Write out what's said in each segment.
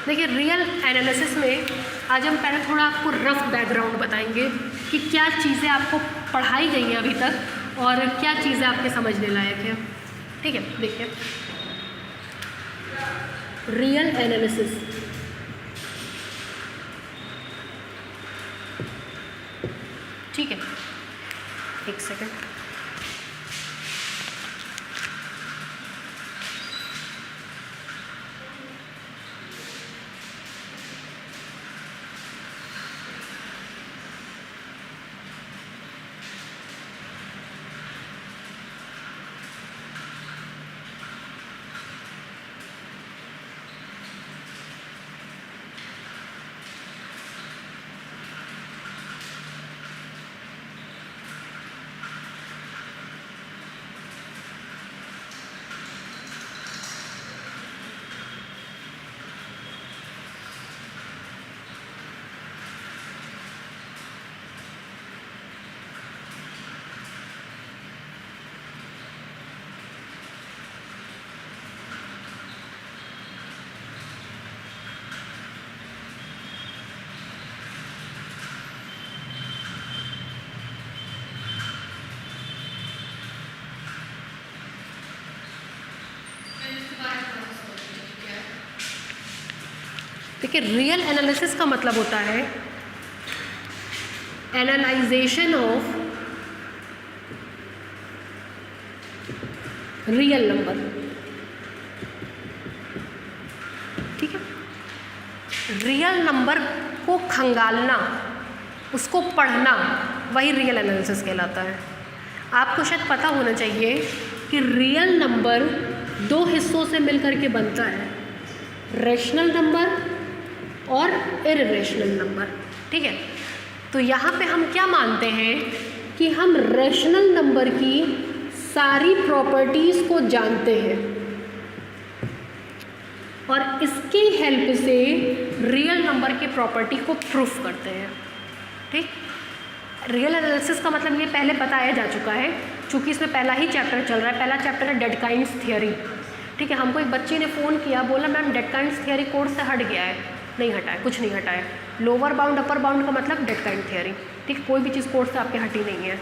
देखिए real analysis में आज हम पहले थोड़ा आपको रफ बैकग्राउंड बताएंगे कि क्या चीज़ें आपको पढ़ाई गई हैं अभी तक और क्या चीज़ें आपके समझने लायक हैं। ठीक है, देखिए रियल एनालिसिस, ठीक है, एक सेकेंड। देखिए रियल एनालिसिस का मतलब होता है एनालाइजेशन ऑफ रियल नंबर। ठीक है, रियल नंबर को खंगालना, उसको पढ़ना, वही रियल एनालिसिस कहलाता है। आपको शायद पता होना चाहिए कि रियल नंबर दो हिस्सों से मिलकर के बनता है, रेशनल नंबर और इररेशनल नंबर। ठीक है, तो यहाँ पे हम क्या मानते हैं कि हम रेशनल नंबर की सारी प्रॉपर्टीज़ को जानते हैं और इसकी हेल्प से रियल नंबर की प्रॉपर्टी को प्रूफ करते हैं। ठीक, रियल एनालिसिस का मतलब ये पहले बताया जा चुका है, चूँकि इसमें पहला ही चैप्टर चल रहा है। पहला चैप्टर है डेडकाइंड्स थियरी। ठीक है, हमको एक बच्चे ने फ़ोन किया, बोला मैम डेडकाइंड्स थियरी कोर्स से हट गया है। नहीं हटा है, कुछ नहीं हटा है। लोअर बाउंड अपर बाउंड का मतलब डेडकाइंड थियरी। ठीक, कोई भी चीज़ कोर्स से आपके हटी नहीं है।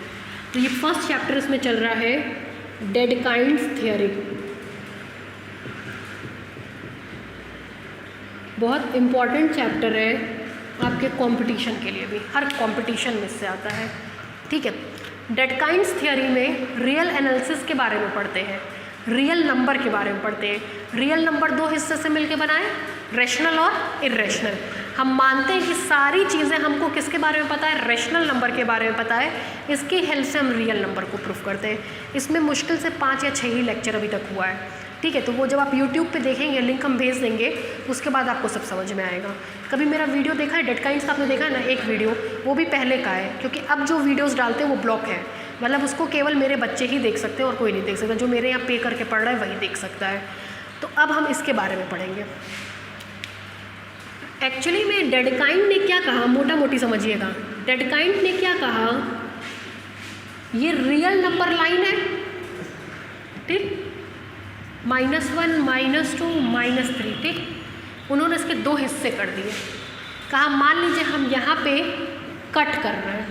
तो ये फर्स्ट चैप्टर इसमें चल रहा है डेडकाइंड्स थियरी। बहुत इम्पॉर्टेंट चैप्टर है आपके कंपटीशन के लिए भी, हर कंपटीशन में से आता है। ठीक है, डेडकाइंड्स थियरी में रियल एनालिसिस के बारे में पढ़ते हैं, रियल नंबर के बारे में पढ़ते हैं। रियल नंबर दो हिस्से से मिलके बनाए, रेशनल और इरेशनल। हम मानते हैं कि सारी चीज़ें हमको किसके बारे में पता है, रेशनल नंबर के बारे में पता है। इसकी हेल्प से हम रियल नंबर को प्रूफ करते हैं। इसमें मुश्किल से 5 या 6 ही लेक्चर अभी तक हुआ है। ठीक है, तो वो जब आप YouTube पे देखेंगे, लिंक हम भेज देंगे, उसके बाद आपको सब समझ में आएगा। कभी मेरा वीडियो देखा है डेडकाइंड्स का, आपने देखा है ना एक वीडियो, वो भी पहले का है, क्योंकि अब जो वीडियोज़ डालते हैं वो ब्लॉक है, मतलब उसको केवल मेरे बच्चे ही देख सकते हैं और कोई नहीं देख सकता। जो मेरे यहाँ पे करके पढ़ रहा है वही देख सकता है। तो अब हम इसके बारे में पढ़ेंगे। एक्चुअली में डेडकाइंड ने क्या कहा, मोटा मोटी समझिएगा। डेडकाइंड ने क्या कहा, ये रियल नंबर लाइन है, ठीक, -1, -2, -3। ठीक, उन्होंने इसके दो हिस्से कर दिए। कहा मान लीजिए हम यहाँ पे कट कर रहे हैं,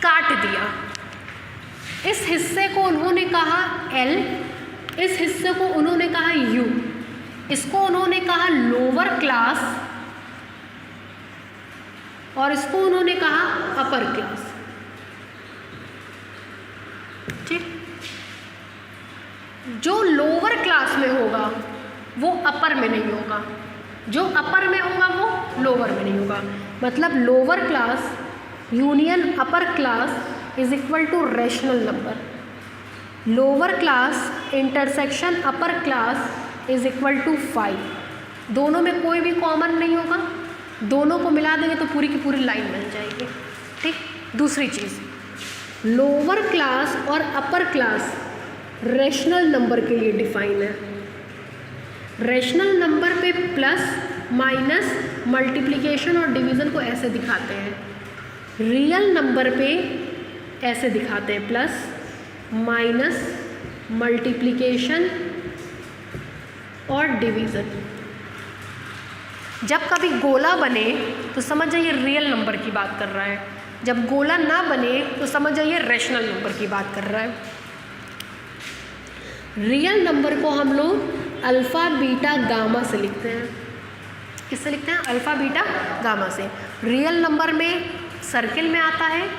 काट दिया। इस हिस्से को उन्होंने कहा L, इस हिस्से को उन्होंने कहा U, इसको उन्होंने कहा लोअर क्लास और इसको उन्होंने कहा अपर क्लास। ठीक, जो लोअर क्लास में होगा वो अपर में नहीं होगा, जो अपर में होगा वो लोअर में नहीं होगा। मतलब lower class union upper class is equal to rational number, lower class intersection upper class is equal to 5। दोनों में कोई भी कॉमन नहीं होगा, दोनों को मिला देंगे तो पूरी की पूरी लाइन बन जाएगी। ठीक, दूसरी चीज़, लोअर क्लास और अपर क्लास रेशनल नंबर के लिए डिफाइन है। रेशनल नंबर पे प्लस माइनस मल्टीप्लिकेशन और डिवीज़न को ऐसे दिखाते हैं, रियल नंबर पे ऐसे दिखाते हैं, प्लस माइनस मल्टीप्लिकेशन और डिवीज़न। जब कभी गोला बने तो समझ जाइए रियल नंबर की बात कर रहा है, जब गोला ना बने तो समझ जाइए रैशनल नंबर की बात कर रहा है। रियल नंबर को हम लोग अल्फ़ा बीटा गामा से लिखते हैं। किससे लिखते हैं? अल्फ़ा बीटा गामा से। रियल नंबर में सर्किल में आता है,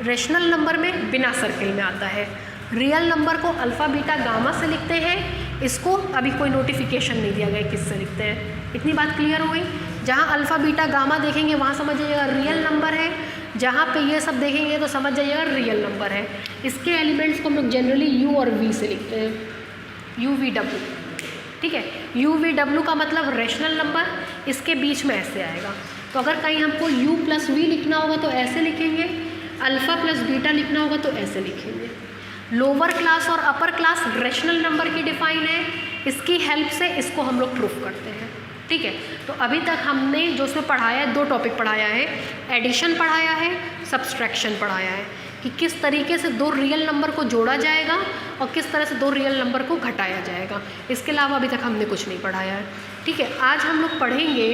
रैशनल नंबर में बिना सर्किल में आता है। रियल नंबर को अल्फ़ा बीटा गामा से लिखते हैं। इसको अभी कोई नोटिफिकेशन नहीं दिया गया किससे लिखते हैं। इतनी बात क्लियर हो गई? जहाँ अल्फ़ा बीटा गामा देखेंगे वहाँ समझ जाइएगा रियल नंबर है, जहाँ पे ये सब देखेंगे तो समझ जाइएगा रियल नंबर है। इसके एलिमेंट्स को हम लोग जनरली यू और वी से लिखते हैं, यू वी डब्ल्यू। ठीक है, यू वी डब्ल्यू का मतलब रैशनल नंबर, इसके बीच में ऐसे आएगा। तो अगर कहीं हमको u प्लस वी लिखना होगा तो ऐसे लिखेंगे, अल्फ़ा प्लस बीटा लिखना होगा तो ऐसे लिखेंगे। लोअर क्लास और अपर क्लास रैशनल नंबर की डिफाइन है, इसकी हेल्प से इसको हम लोग प्रूफ करते हैं। ठीक है, तो अभी तक हमने जो उसमें पढ़ाया है, 2 टॉपिक पढ़ाया है, एडिशन पढ़ाया है, सब्सट्रैक्शन पढ़ाया है, कि किस तरीके से 2 रियल नंबर को जोड़ा जाएगा और किस तरह से 2 रियल नंबर को घटाया जाएगा। इसके अलावा अभी तक हमने कुछ नहीं पढ़ाया है। ठीक है, आज हम लोग पढ़ेंगे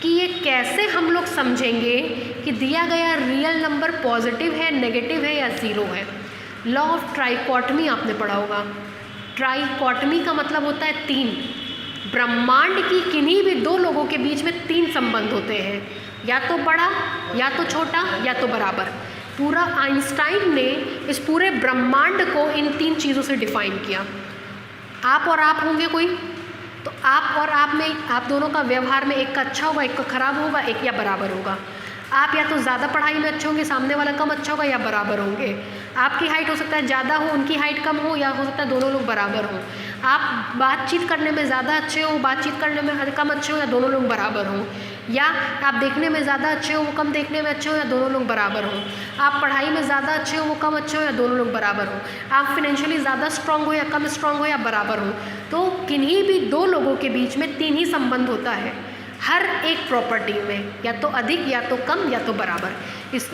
कि ये कैसे हम लोग समझेंगे कि दिया गया रियल नंबर पॉजिटिव है, नेगेटिव है या ज़ीरो है। लॉ ऑफ ट्राइकॉटमी आपने पढ़ा होगा। ट्राइकॉटमी का मतलब होता है 3। ब्रह्मांड की किन्हीं भी 2 लोगों के बीच में 3 संबंध होते हैं, या तो बड़ा, या तो छोटा, या तो बराबर। पूरा आइंस्टाइन ने इस पूरे ब्रह्मांड को इन 3 चीज़ों से डिफाइन किया। आप और आप होंगे कोई, तो आप और आप में, आप दोनों का व्यवहार में एक का अच्छा होगा, एक का खराब होगा, एक या बराबर होगा। आप या तो ज़्यादा पढ़ाई में अच्छे होंगे, सामने वाला कम अच्छा होगा, या बराबर होंगे। आपकी हाइट हो सकता है ज़्यादा हो, उनकी हाइट कम हो, या हो सकता है दोनों लोग बराबर हों। आप बातचीत करने में ज़्यादा अच्छे हो, बातचीत करने में कम अच्छे हो, या दोनों लोग बराबर हों। या आप देखने में ज़्यादा अच्छे हो, वो कम देखने में अच्छे हो, या दोनों लोग बराबर हों। आप पढ़ाई में ज़्यादा अच्छे हो, वो कम अच्छे हो, या दोनों लोग बराबर हों। आप फाइनेंशियली ज़्यादा स्ट्रांग हो या कम स्ट्रांग हो, या बराबर हो। तो किन्हीं भी 2 लोगों के बीच में 3 ही संबंध होता है हर एक प्रॉपर्टी में, या तो अधिक, या तो कम, या तो बराबर।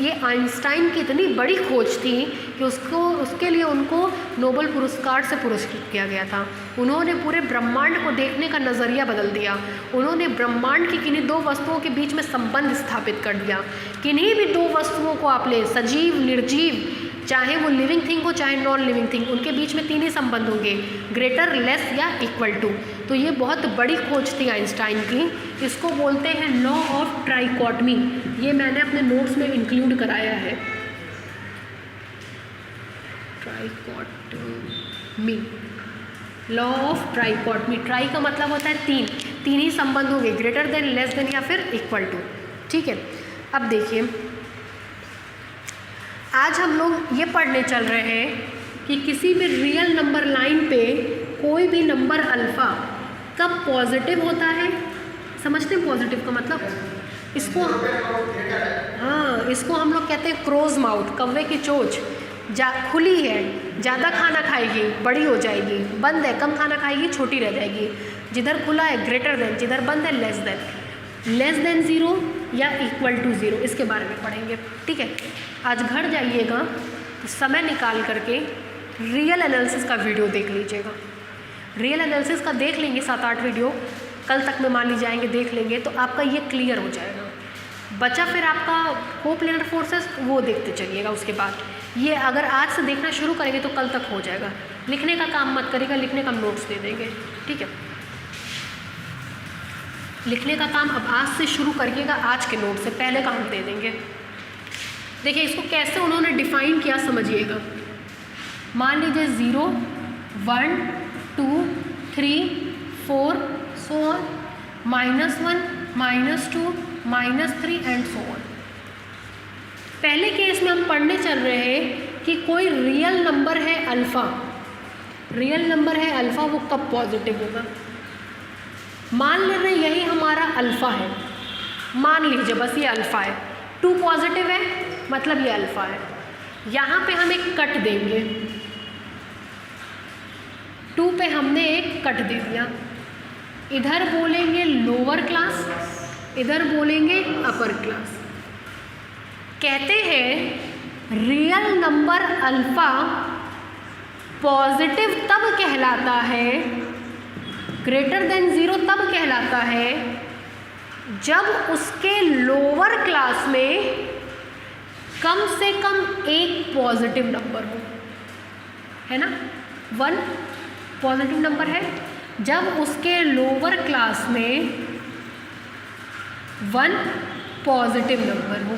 ये आइंस्टाइन की इतनी बड़ी खोज थी कि उसके लिए उनको नोबेल पुरस्कार से पुरस्कृत किया गया था। उन्होंने पूरे ब्रह्मांड को देखने का नज़रिया बदल दिया। उन्होंने ब्रह्मांड की किन्हीं 2 वस्तुओं के बीच में संबंध स्थापित कर दिया। किन्हीं भी 2 वस्तुओं को आप ले, सजीव, निर्जीव, चाहे वो लिविंग थिंग हो चाहे नॉन लिविंग थिंग, उनके बीच में 3 ही संबंध होंगे, ग्रेटर, लेस या इक्वल टू। तो ये बहुत बड़ी खोज थी आइंस्टाइन की। इसको बोलते हैं लॉ ऑफ ट्राइकॉटमी। ये मैंने अपने नोट्स में इंक्लूड कराया है, trichotomy, law of trichotomy. Try का मतलब होता है 3 ही संबंध होंगे, ग्रेटर देन, लेस देन या फिर इक्वल टू। ठीक है, अब देखिए आज हम लोग ये पढ़ने चल रहे हैं कि किसी भी रियल नंबर लाइन पे कोई भी नंबर अल्फ़ा कब पॉजिटिव होता है। समझते हैं पॉजिटिव का मतलब? इसको इसको हम लोग कहते हैं क्रोज माउथ, कौवे की चोंच। खुली है, ज़्यादा खाना खाएगी, बड़ी हो जाएगी। बंद है, कम खाना खाएगी, छोटी रह जाएगी। जिधर खुला है ग्रेटर देन, जिधर बंद है लेस देन। लेस देन 0 या इक्वल टू 0, इसके बारे में पढ़ेंगे। ठीक है, आज घर जाइएगा, समय निकाल करके रियल एनालिसिस का वीडियो देख लीजिएगा। रियल एनालिसिस का देख लेंगे 7-8 वीडियो, कल तक में मान ली जाएंगे, देख लेंगे तो आपका ये क्लियर हो जाएगा। बचा फिर आपका कोप्लेनर फोर्सेस, वो देखते चलिएगा। उसके बाद ये अगर आज से देखना शुरू करेंगे तो कल तक हो जाएगा। लिखने का काम मत करिएगा, लिखने का नोट्स दे देंगे। ठीक है, लिखने का काम अब आज से शुरू करिएगा, आज के नोट से पहले का हम दे देंगे। देखिए इसको कैसे उन्होंने डिफाइन किया समझिएगा। मान लीजिए 0, 1, 2, 3, 4 so on, -1, -2, -3 and so on. पहले केस में हम पढ़ने चल रहे हैं कि कोई रियल नंबर है अल्फ़ा, रियल नंबर है अल्फ़ा, वो कब पॉजिटिव होगा। मान ले रहे यही हमारा अल्फ़ा है, मान लीजिए बस ये अल्फ़ा है, 2 पॉजिटिव है मतलब ये अल्फ़ा है। यहाँ पे हम एक कट देंगे, 2 पे हमने एक कट दे दिया। इधर बोलेंगे लोअर क्लास, इधर बोलेंगे अपर क्लास। कहते हैं रियल नंबर अल्फ़ा पॉजिटिव तब कहलाता है, ग्रेटर देन 0 तब कहलाता है जब उसके लोअर क्लास में कम से कम एक पॉजिटिव नंबर हो, है ना, 1 पॉजिटिव नंबर है। जब उसके लोअर क्लास में 1 पॉजिटिव नंबर हो,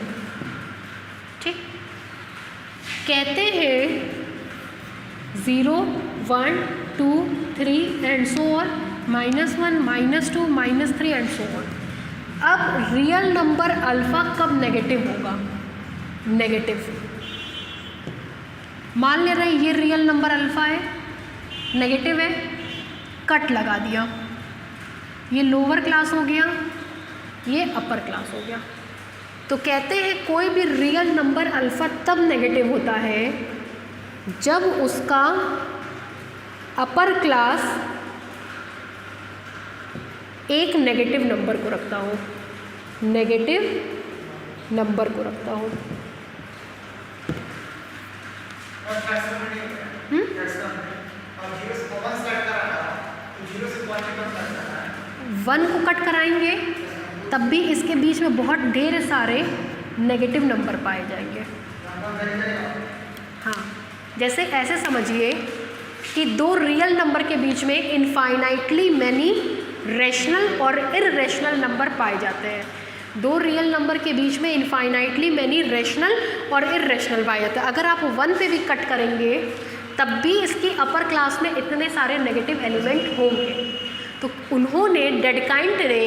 ठीक। कहते हैं 0, 1, 2, 3 and so on, -1, -2, -3 and so on. अब रियल नंबर अल्फा कब नेगेटिव होगा? नेगेटिव। मान ले रहे हैं ये रियल नंबर अल्फा है, नेगेटिव है, कट लगा दिया, ये लोअर क्लास हो गया, ये अपर क्लास हो गया। तो कहते हैं कोई भी रियल नंबर अल्फा तब नेगेटिव होता है जब उसका अपर क्लास एक नेगेटिव नंबर को रखता हो, नेगेटिव नंबर को रखता हो। 1 को कट कराएंगे तब भी इसके बीच में बहुत ढेर सारे नेगेटिव नंबर पाए जाएंगे। हाँ, जैसे ऐसे समझिए कि दो रियल नंबर के बीच में इनफाइनाइटली मैनी रैशनल और इररेशनल नंबर पाए जाते हैं। दो रियल नंबर के बीच में इनफाइनाइटली मैनी रैशनल और इररेशनल पाए जाते हैं। अगर आप 1 पे भी कट करेंगे तब भी इसकी अपर क्लास में इतने सारे नेगेटिव एलिमेंट होंगे। तो उन्होंने डेडकाइंट ने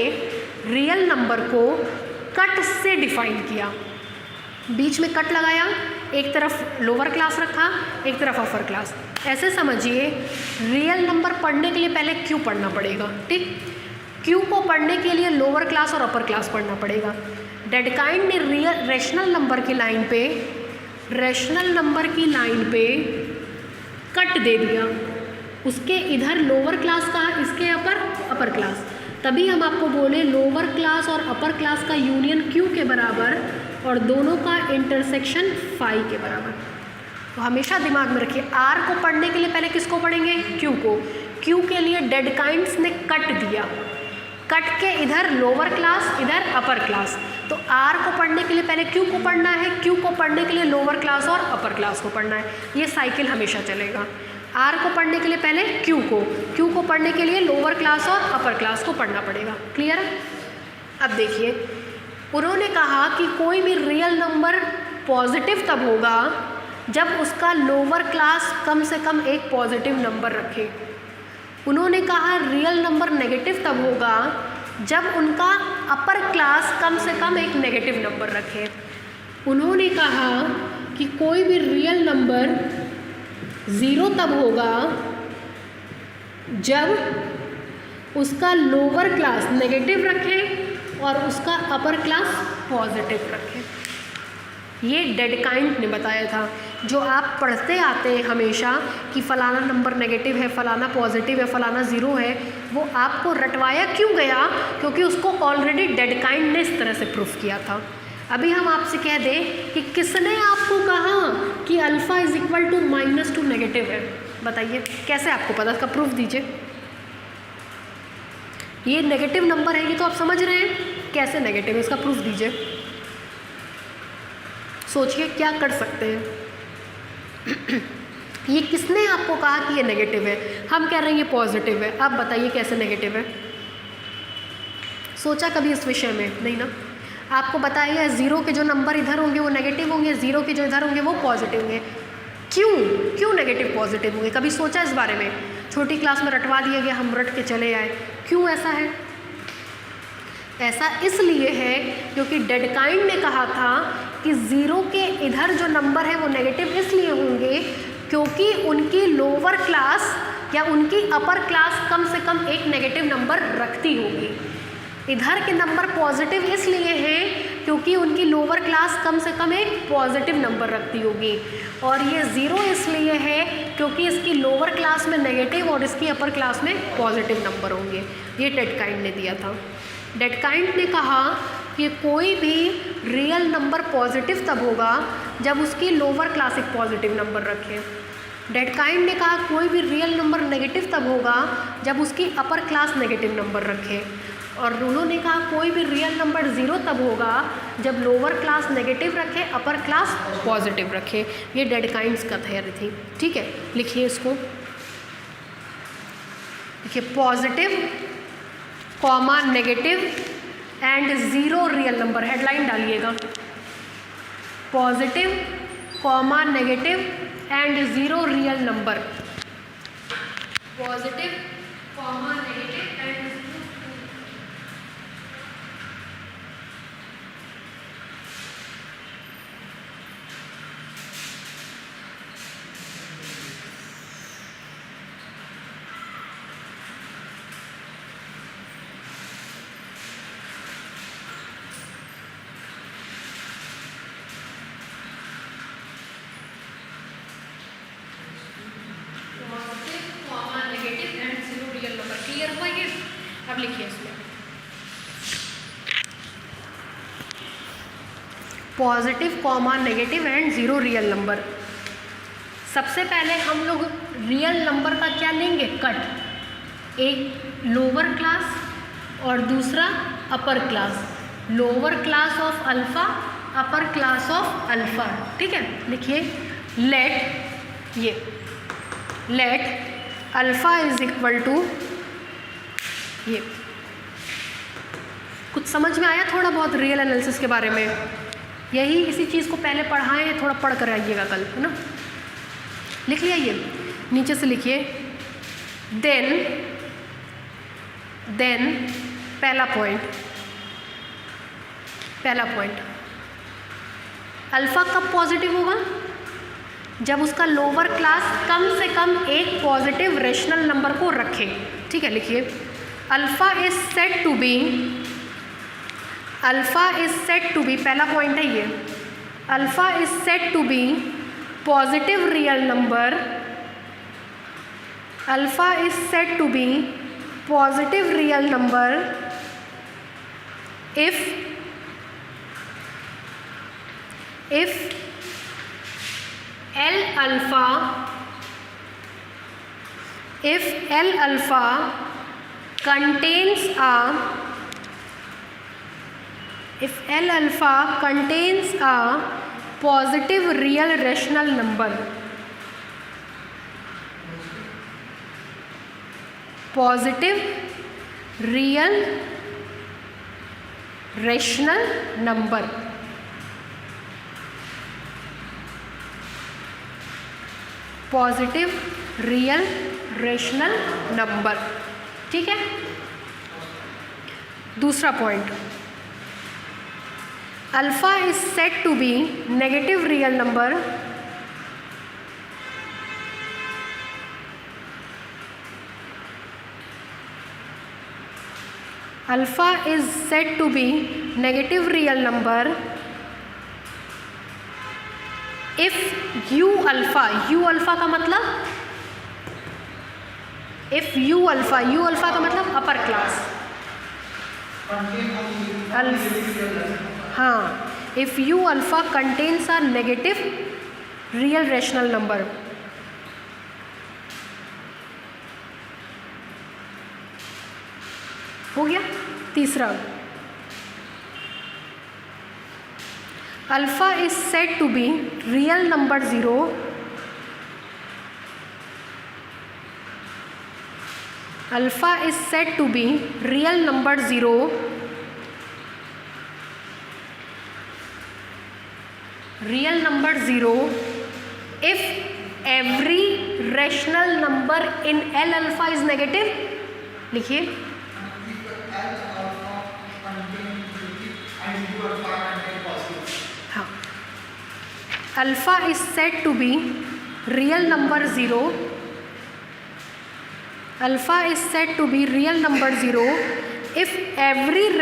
रियल नंबर को कट से डिफाइन किया, बीच में कट लगाया, एक तरफ लोअर क्लास रखा, एक तरफ अपर क्लास। ऐसे समझिए रियल नंबर पढ़ने के लिए पहले क्यू पढ़ना पड़ेगा, ठीक। क्यू को पढ़ने के लिए लोअर क्लास और अपर क्लास पढ़ना पड़ेगा। डेडकाइंट ने रियल रैशनल नंबर की लाइन पे, रैशनल नंबर की लाइन पे कट दे दिया, उसके इधर लोअर क्लास का, इसके अपर क्लास। तभी हम आपको बोले लोअर क्लास और अपर क्लास का यूनियन क्यू के बराबर और दोनों का इंटरसेक्शन फाई के बराबर। तो हमेशा दिमाग में रखिए आर को पढ़ने के लिए पहले किसको पढ़ेंगे? क्यू को। क्यू के लिए डेडकाइंट्स ने कट दिया, कट के इधर लोअर क्लास इधर अपर क्लास। तो आर को पढ़ने के लिए पहले क्यू को पढ़ना है, क्यू को पढ़ने के लिए लोअर क्लास और अपर क्लास को पढ़ना है। ये साइकिल हमेशा चलेगा। आर को पढ़ने के लिए पहले क्यू को पढ़ने के लिए लोअर क्लास और अपर क्लास को पढ़ना पड़ेगा। क्लियर है? अब देखिए उन्होंने कहा कि कोई भी रियल नंबर पॉजिटिव तब होगा जब उसका लोअर क्लास कम से कम एक पॉजिटिव नंबर रखे। उन्होंने कहा रियल नंबर नेगेटिव तब होगा जब उनका अपर क्लास कम से कम एक नेगेटिव नंबर रखे। उन्होंने कहा कि कोई भी रियल नंबर 0 तब होगा जब उसका लोअर क्लास नेगेटिव रखे और उसका अपर क्लास पॉजिटिव रखे। ये डेडकाइंट ने बताया था। जो आप पढ़ते आते हैं हमेशा कि फ़लाना नंबर नेगेटिव है, फ़लाना पॉजिटिव है, फ़लाना 0 है, वो आपको रटवाया क्यों गया? क्योंकि उसको ऑलरेडी डेडकाइंट ने इस तरह से प्रूफ किया था। अभी हम आपसे कह दें कि किसने आपको कहा कि alpha is equal to -2 negative है? बताइए कैसे आपको पता? इसका प्रूफ दीजिए। ये नेगेटिव नंबर है, ये तो आप समझ रहे हैं, कैसे नेगेटिव है इसका प्रूफ दीजिए। सोचिए क्या कर सकते हैं। ये किसने आपको कहा कि ये नेगेटिव है? हम कह रहे हैं ये पॉजिटिव है। अब बताइए कैसे नेगेटिव है? सोचा कभी इस विषय में? नहीं ना। आपको बताइए 0 के जो नंबर इधर होंगे वो नेगेटिव होंगे, 0 के जो इधर होंगे वो पॉजिटिव होंगे। क्यों नेगेटिव पॉजिटिव होंगे? कभी सोचा इस बारे में? छोटी क्लास में रटवा दिया गया, हम रट के चले आए। क्यों ऐसा है? ऐसा इसलिए है क्योंकि डेडकाइंट ने कहा था कि 0 के इधर जो नंबर है वो नेगेटिव इसलिए होंगे क्योंकि उनकी लोअर क्लास या उनकी अपर क्लास कम से कम एक नेगेटिव नंबर रखती होगी। इधर के नंबर पॉजिटिव इसलिए हैं क्योंकि उनकी लोअर क्लास कम से कम एक पॉजिटिव नंबर रखती होगी। और ये 0 इसलिए है क्योंकि इसकी लोअर क्लास में नेगेटिव और इसकी अपर क्लास में पॉजिटिव नंबर होंगे। ये डेडकाइंट ने दिया था। डेडकाइंट ने कहा कि कोई भी रियल नंबर पॉजिटिव तब होगा जब उसकी लोअर क्लास एक पॉजिटिव नंबर रखे। डेडकाइंट ने कहा कोई भी रियल नंबर नेगेटिव तब होगा जब उसकी अपर क्लास नेगेटिव नंबर रखे। और उन्होंने कहा कोई भी रियल नंबर ज़ीरो तब होगा जब लोअर क्लास नेगेटिव रखे, अपर क्लास पॉजिटिव रखे। ये डेडकाइंड्स का थ्योरी थी। ठीक है, लिखिए इसको, देखिए positive comma negative and zero real number, headline डालिएगा, positive comma negative and zero real number, positive comma negative and अब लिखिए इसमें positive comma negative and zero real number. सबसे पहले हम लोग रियल नंबर का क्या लेंगे, कट, एक लोअर क्लास और दूसरा upper class, lower class of alpha, upper class of alpha. ठीक है, लिखिए let alpha is equal to, ये कुछ समझ में आया थोड़ा बहुत रियल एनालिसिस के बारे में? यही इसी चीज़ को पहले पढ़ाएं, थोड़ा पढ़ कर आइएगा कल, है ना। लिख लिया, ये नीचे से लिखिए, देन पहला पॉइंट अल्फ़ा कब पॉजिटिव होगा, जब उसका लोअर क्लास कम से कम एक पॉजिटिव रेशनल नंबर को रखे। ठीक है, लिखिए alpha is set to be, पहला पॉइंट है ये, alpha is set to be positive real number, alpha is set to be positive real number if L alpha contains a positive real rational number, positive real rational number, positive real rational number. ठीक है, दूसरा point, alpha is set to be negative real number, alpha is set to be negative real number if U alpha का मतलब, if U alpha का मतलब upper class, हाँ, if U alpha contains a negative real rational number, हो गया। तीसरा, alpha is set to be real number zero, alpha is set to be real number zero if every rational number in L alpha is negative। लिखिए, हाँ, alpha is set to be real number zero, alpha is set to be real number zero if every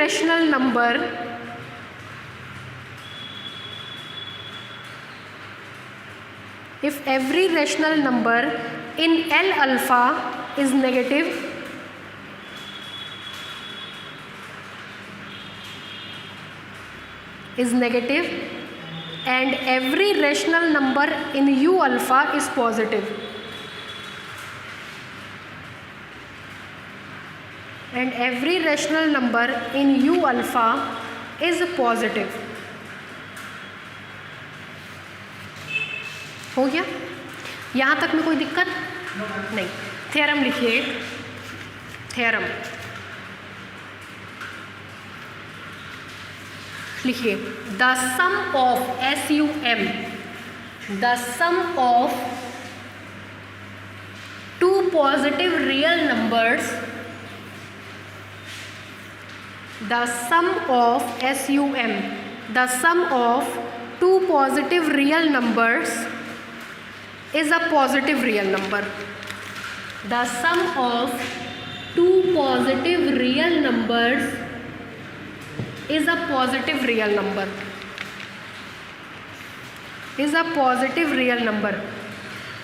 rational number in L alpha is negative, and every rational number in U alpha is positive। And every rational number in you alpha is positive. हो गया? यहाँ तक में कोई दिक्कत नहीं। Theorem लिखिए, theorem लिखिए, the sum of SUM, the sum of two positive real numbers, the sum of SUM, the sum of two positive real numbers is a positive real number. The sum of two positive real numbers is a positive real number. Is a positive real number.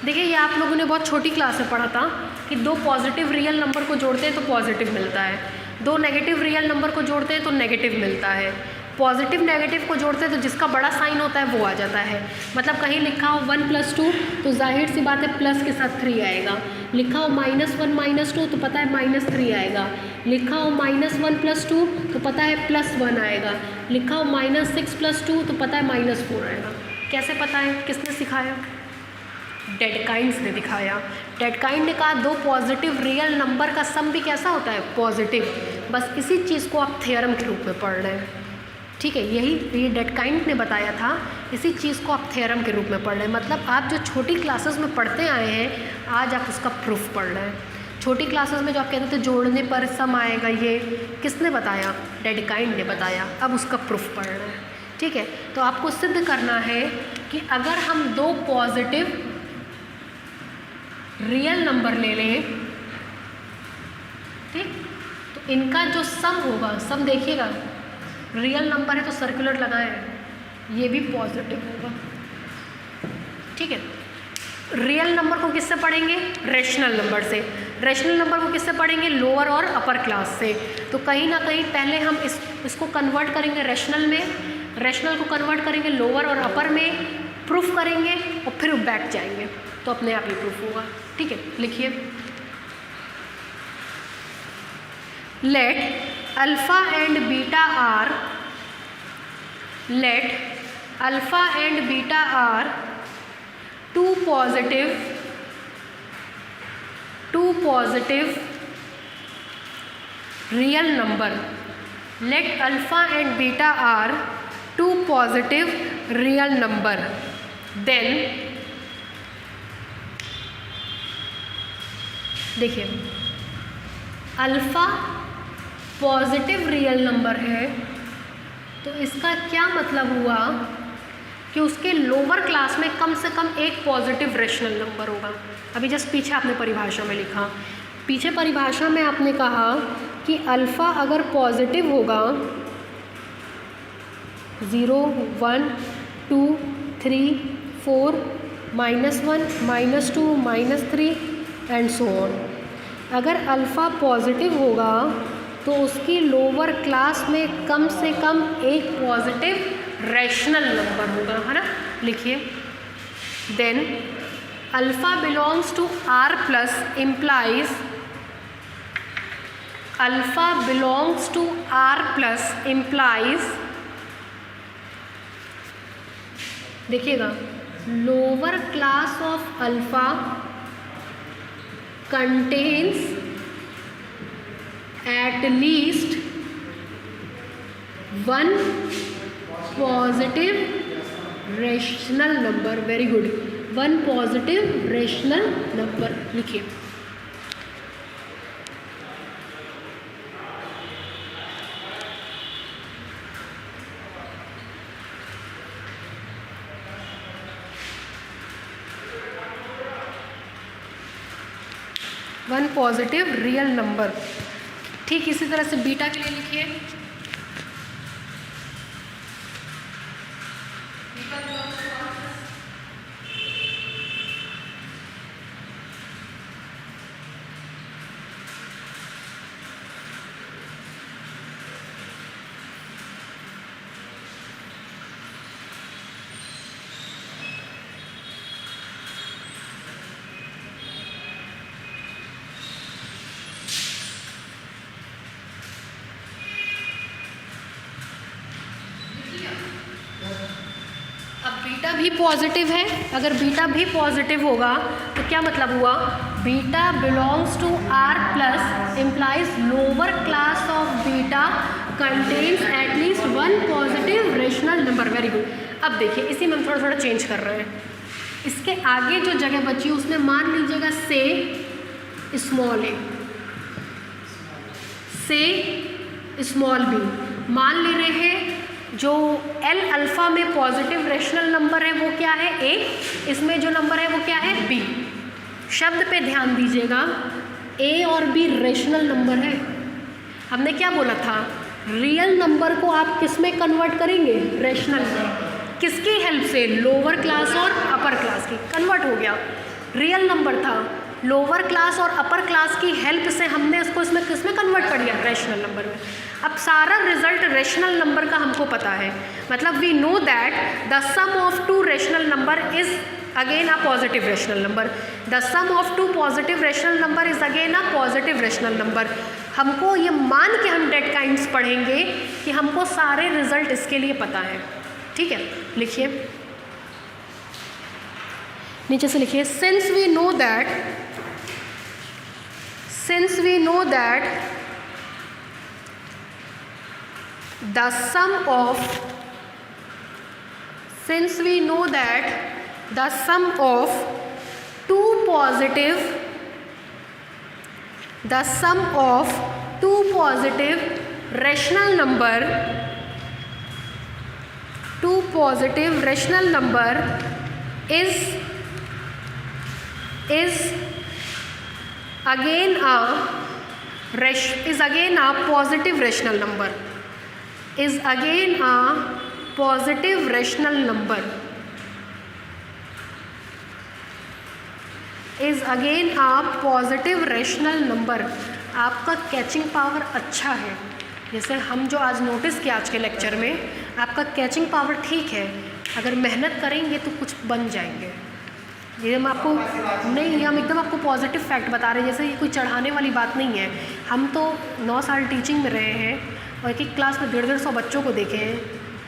देखिए ये आप लोगों ने बहुत छोटी class में पढ़ा था कि दो पॉजिटिव रियल नंबर को जोड़ते हैं तो पॉजिटिव मिलता है, दो नेगेटिव रियल नंबर को जोड़ते हैं तो नेगेटिव मिलता है, पॉजिटिव नेगेटिव को जोड़ते हैं तो जिसका बड़ा साइन होता है वो आ जाता है। मतलब कहीं लिखा हो 1 + 2 तो जाहिर सी बात है प्लस के साथ 3 आएगा, लिखा हो -1 - 2 तो पता है -3 आएगा, लिखा हो -1 + 2 तो पता है +1 आएगा, लिखा हो -6 + 2 तो पता है -4 आएगा। कैसे पता है? किसने सिखाया? डेडकाइंड्स ने दिखाया। डेडकाइंड ने कहा दो पॉजिटिव रियल नंबर का सम भी कैसा होता है? पॉजिटिव। बस इसी चीज़ को आप थ्योरम के रूप में पढ़ रहे हैं, ठीक है? यही ये डेडकाइंड ने बताया था, इसी चीज़ को आप थ्योरम के रूप में पढ़ रहे हैं। मतलब आप जो छोटी क्लासेस में पढ़ते आए हैं आज आप उसका प्रूफ पढ़ रहे हैं। छोटी क्लासेस में जो आप कहते थे जोड़ने पर सम आएगा, ये किसने बताया? डेडकाइंड ने बताया। अब उसका प्रूफ पढ़ रहे हैं, ठीक है? तो आपको सिद्ध करना है कि अगर हम दो पॉजिटिव रियल नंबर ले लें, ठीक, तो इनका जो सम होगा, सम देखिएगा रियल नंबर है तो सर्कुलर लगाएं, ये भी पॉजिटिव होगा, ठीक है? रियल नंबर को किससे पढ़ेंगे? रैशनल नंबर से। रैशनल नंबर को किससे पढ़ेंगे? लोअर और अपर क्लास से। तो कहीं ना कहीं पहले हम इसको कन्वर्ट करेंगे रैशनल में, रैशनल को कन्वर्ट करेंगे लोअर और अपर में, प्रूफ करेंगे और फिर बैक जाएंगे तो अपने आप ही प्रूफ होगा, ठीक है? लिखिए, let alpha and beta are, let alpha and beta are two positive real number. Let alpha and beta are two positive real number. Then देखिए अल्फ़ा पॉजिटिव रियल नंबर है तो इसका क्या मतलब हुआ कि उसके लोअर क्लास में कम से कम एक पॉजिटिव रैशनल नंबर होगा। अभी जस्ट पीछे आपने परिभाषा में लिखा, पीछे परिभाषा में आपने कहा कि अल्फ़ा अगर पॉजिटिव होगा 0 1 2 3 4 -1 -2 -3 एंड सो ऑन, अगर अल्फ़ा पॉजिटिव होगा तो उसकी लोअर क्लास में कम से कम एक पॉजिटिव रैशनल नंबर होगा, है ना? लिखिए, then alpha belongs to R plus implies, alpha belongs to R plus implies, देखिएगा lower class of alpha contains at least one positive rational number. Very good, one positive rational number. लिखिए, one positive real number. ठीक इसी तरह से beta के लिए लिखिए, beta भी पॉजिटिव है। अगर बीटा भी पॉजिटिव होगा तो क्या मतलब हुआ, beta belongs to R plus implies lower class of beta contains at least one positive rational number. Very good. अब देखिए इसी में हम थोड़ा थोड़ा चेंज कर रहे हैं। इसके आगे जो जगह बची उसमें मान लीजिएगा से स्मॉल ए, से स्मॉल बी। मान ले रहे हैं जो एल अल्फ़ा में पॉजिटिव रेशनल नंबर है वो क्या है, ए। इसमें जो नंबर है वो क्या है, बी। शब्द पे ध्यान दीजिएगा, ए और बी रेशनल नंबर है। हमने क्या बोला था, रियल नंबर को आप किस में कन्वर्ट करेंगे, रेशनल में। किसकी हेल्प से, लोअर क्लास और अपर क्लास की। कन्वर्ट हो गया, रियल नंबर था, लोअर क्लास और अपर क्लास की हेल्प से हमने इसको इसमें किस में कन्वर्ट कर दिया, रेशनल नंबर में। अब सारा रिजल्ट रेशनल नंबर का हमको पता है, मतलब we know that the sum of two rational number is again a positive rational number. The sum of two positive rational number is again a positive rational number. हमको ये मान के हम डेट काइंड्स पढ़ेंगे कि हमको सारे रिजल्ट इसके लिए पता है। ठीक है, लिखिए नीचे से लिखिए, since we know that the sum of two positive rational number is again a positive rational number. Is again a positive rational number. आपका कैचिंग पावर अच्छा है, जैसे हम जो आज नोटिस किया आज के लेक्चर में, आपका कैचिंग पावर ठीक है। अगर मेहनत करेंगे तो कुछ बन जाएंगे। ये हम आपको नहीं, हम एकदम आपको पॉजिटिव फैक्ट बता रहे हैं, जैसे ये कोई चढ़ाने वाली बात नहीं है। हम तो 9 साल टीचिंग में रहे हैं और एक क्लास में 150-150 बच्चों को देखे हैं,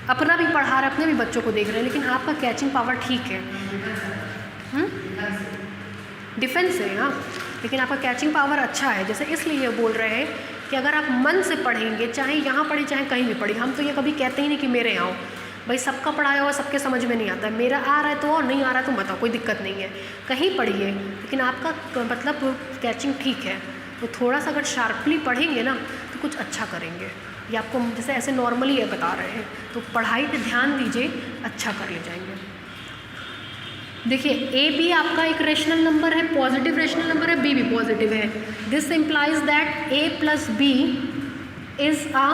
अपना भी पढ़ा रहे, अपने भी बच्चों को देख रहे हैं, लेकिन आपका कैचिंग पावर ठीक है। डिफेंस है हाँ, लेकिन आपका कैचिंग पावर अच्छा है। जैसे इसलिए बोल रहे हैं कि अगर आप मन से पढ़ेंगे, चाहे यहाँ पढ़े चाहे कहीं भी पढ़े, हम तो ये कभी कहते ही नहीं कि मेरे आओ भाई, सबका पढ़ाया हुआ सबके समझ में नहीं आता है। मेरा आ रहा है तो और नहीं आ रहा है तो बताओ, कोई दिक्कत नहीं है, कहीं पढ़िए, लेकिन आपका मतलब कैचिंग ठीक है। तो थोड़ा सा अगर शार्पली पढ़ेंगे ना तो कुछ अच्छा करेंगे। ये आपको जैसे ऐसे नॉर्मली ये बता रहे हैं, तो पढ़ाई पे ध्यान दीजिए, अच्छा कर ले जाएंगे। देखिए ए बी आपका एक रेशनल नंबर है, पॉजिटिव रेशनल नंबर है, बी भी पॉजिटिव है। This implies that A plus B is a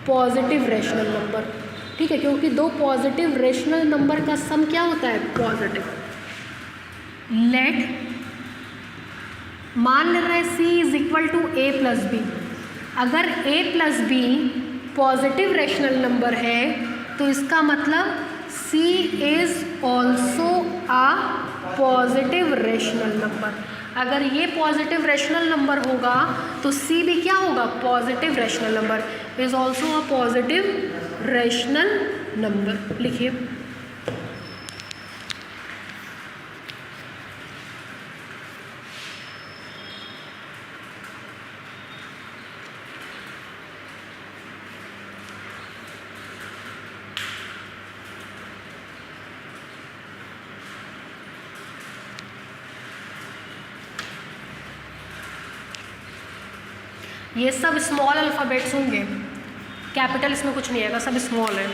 positive rational number. ठीक है, क्योंकि दो पॉजिटिव रेशनल नंबर का सम क्या होता है, पॉजिटिव। लेट मान ले रहा है C is equal to A plus B. अगर a plus B positive rational number है तो इसका मतलब C is also a positive rational number. अगर ये पॉजिटिव रेशनल नंबर होगा तो C भी क्या होगा, positive rational number, is also a positive rational number. लिखिए ये सब स्मॉल अल्फ़ाबेट्स होंगे, कैपिटल इसमें कुछ नहीं आएगा, सब स्मॉल है।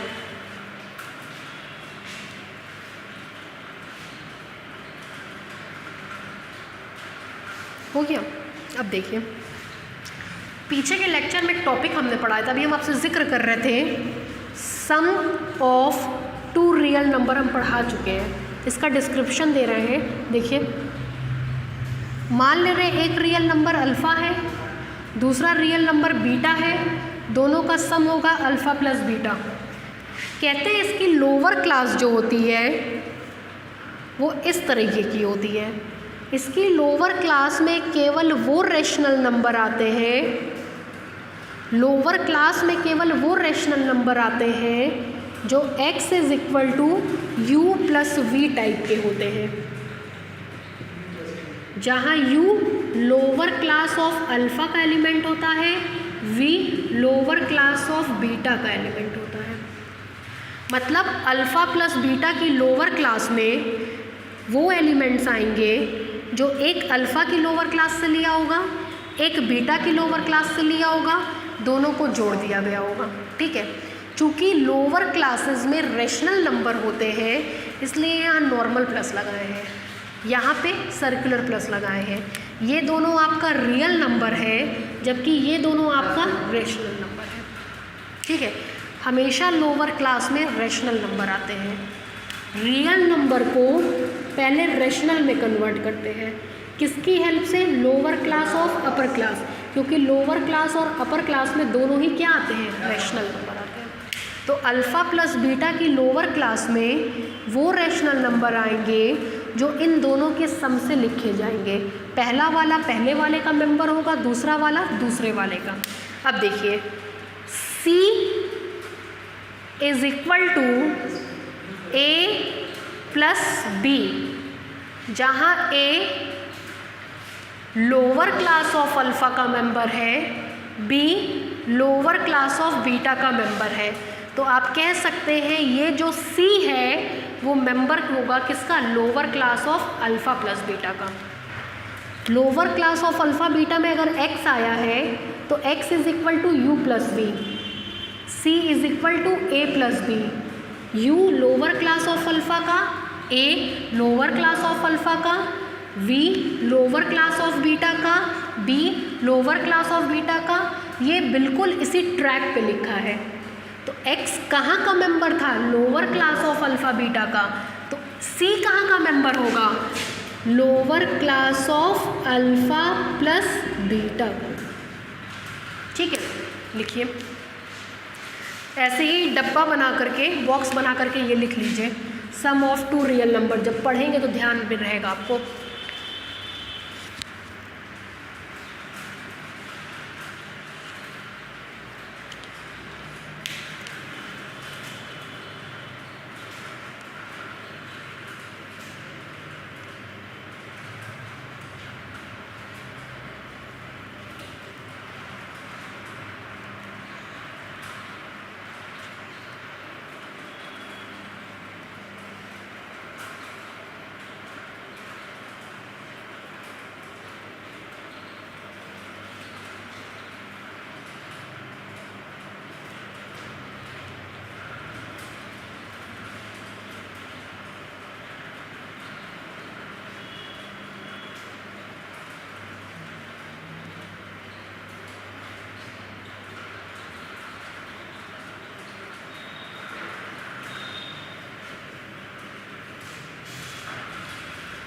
हो गया। अब देखिए पीछे के लेक्चर में एक टॉपिक हमने पढ़ाया था, अभी हम आपसे जिक्र कर रहे थे, सम ऑफ टू रियल नंबर हम पढ़ा चुके हैं। इसका डिस्क्रिप्शन दे रहे हैं, देखिए मान ले रहे एक रियल नंबर अल्फ़ा है, दूसरा रियल नंबर बीटा है, दोनों का सम होगा अल्फ़ा प्लस बीटा। कहते हैं इसकी लोअर क्लास जो होती है वो इस तरीके की होती है। इसकी लोअर क्लास में केवल वो रेशनल नंबर आते हैं, लोअर क्लास में केवल वो रेशनल नंबर आते हैं जो x is equal to U plus V type के होते हैं, जहाँ U lower class of alpha का एलिमेंट होता है, V lower class of beta का एलिमेंट होता है। मतलब अल्फा प्लस बीटा की लोअर क्लास में वो एलिमेंट्स आएंगे जो एक अल्फा की लोअर क्लास से लिया होगा, एक बीटा की लोअर क्लास से लिया होगा, दोनों को जोड़ दिया गया होगा। ठीक है, चूँकि लोअर क्लासेस में रेशनल नंबर होते हैं इसलिए यहाँ नॉर्मल प्लस लगाए हैं, यहाँ पे सर्कुलर प्लस लगाए हैं। ये दोनों आपका रियल नंबर है जबकि ये दोनों आपका रेशनल नंबर है। ठीक है, हमेशा लोअर क्लास में रेशनल नंबर आते हैं। रियल नंबर को पहले रेशनल में कन्वर्ट करते हैं, किसकी हेल्प से? Lower class of upper class, क्योंकि लोअर क्लास और अपर क्लास में दोनों ही क्या आते हैं? रेशनल नंबर आते हैं। तो अल्फ़ा प्लस बीटा की लोअर क्लास में वो रेशनल नंबर आएंगे जो इन दोनों के सम से लिखे जाएंगे। पहला वाला पहले वाले का मेंबर होगा, दूसरा वाला दूसरे वाले का। अब देखिए, C is equal to A plus B, जहाँ A lower class of alpha का मेंबर है, B lower class of beta का मेंबर है। तो आप कह सकते हैं ये जो C है वो मेंबर होगा किसका? Lower class of alpha plus beta का। Lower class of alpha beta में अगर x आया है तो x is equal to u plus B, C is equal to a plus B. u lower class of alpha का, a lower class of alpha का, v lower class of beta का, b lower class of beta का। ये बिल्कुल इसी track पे लिखा है। तो x कहाँ का मेंबर था? Lower class of alpha beta का। तो c कहाँ का मेंबर होगा? Lower class of alpha plus beta. ठीक है, लिखिए ऐसे ही डब्बा बना करके, बॉक्स बना करके ये लिख लीजिए, सम ऑफ टू रियल नंबर। जब पढ़ेंगे तो ध्यान में रहेगा आपको।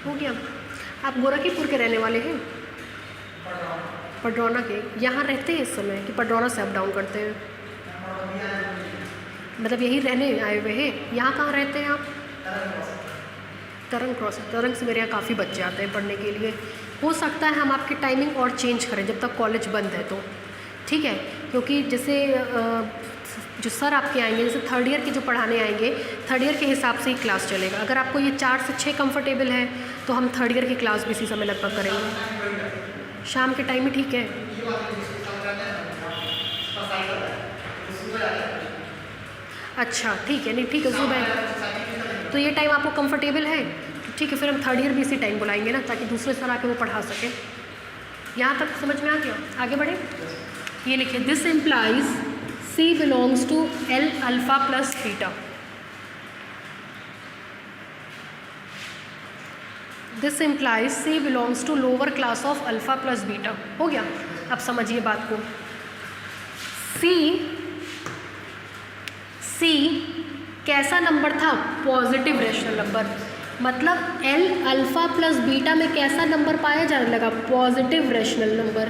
हो गया। आप गोरखपुर के रहने वाले हैं? पडरौना के। यहाँ रहते हैं इस समय कि पडरौना से अप डाउन करते हैं? मतलब यही रहने आए हुए हैं। यहाँ कहाँ रहते हैं आप? तरंग क्रॉस। तरंग से मेरे यहाँ काफ़ी बच्चे आते हैं पढ़ने के लिए। हो सकता है हम आपकी टाइमिंग और चेंज करें जब तक कॉलेज बंद है तो, ठीक है? क्योंकि जैसे जो सर आपके आएंगे, जैसे थर्ड ईयर के जो पढ़ाने आएंगे, थर्ड ईयर के हिसाब से ही क्लास चलेगा। अगर आपको ये 4 से 6 कंफर्टेबल है तो हम थर्ड ईयर की क्लास भी इसी समय लगभग करेंगे। शाम के टाइम में ठीक है? अच्छा ठीक है, नहीं ठीक है, सुबह तो ये टाइम आपको कंफर्टेबल है? ठीक है, फिर हम थर्ड ईयर भी इसी टाइम बुलाएंगे ना, ताकि दूसरे सर आके वो पढ़ा सकें। यहाँ तक समझ में आ गया? आगे बढ़े। ये लिखिए, this implies C belongs to L alpha plus beta. This implies C belongs to lower class of alpha plus beta. हो गया? अब समझिए बात को। C कैसा नंबर था? Positive rational number. मतलब L अल्फ़ा प्लस बीटा में कैसा नंबर पाया जाने लगा? Positive rational number.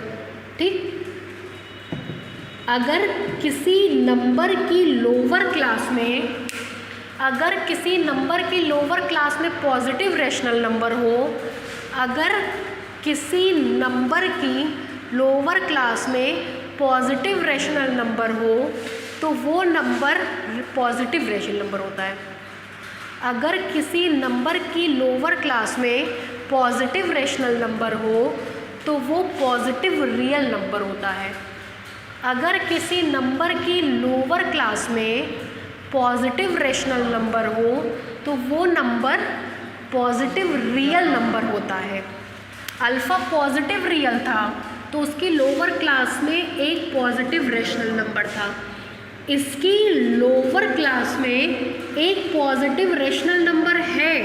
ठीक, अगर किसी नंबर की लोअर क्लास में, अगर किसी नंबर की लोअर क्लास में पॉजिटिव रेशनल नंबर हो, अगर किसी नंबर की लोअर क्लास में पॉजिटिव रेशनल नंबर हो तो वो नंबर पॉजिटिव रेशनल नंबर होता है। अगर किसी नंबर की लोअर क्लास में पॉजिटिव रेशनल नंबर हो तो वो पॉजिटिव रियल नंबर होता है। अगर किसी नंबर की लोअर क्लास में पॉजिटिव रेशनल नंबर हो तो वो नंबर पॉजिटिव रियल नंबर होता है। अल्फ़ा पॉजिटिव रियल था तो उसकी लोअर क्लास में एक पॉजिटिव रेशनल नंबर था। इसकी लोअर क्लास में एक पॉजिटिव रेशनल नंबर है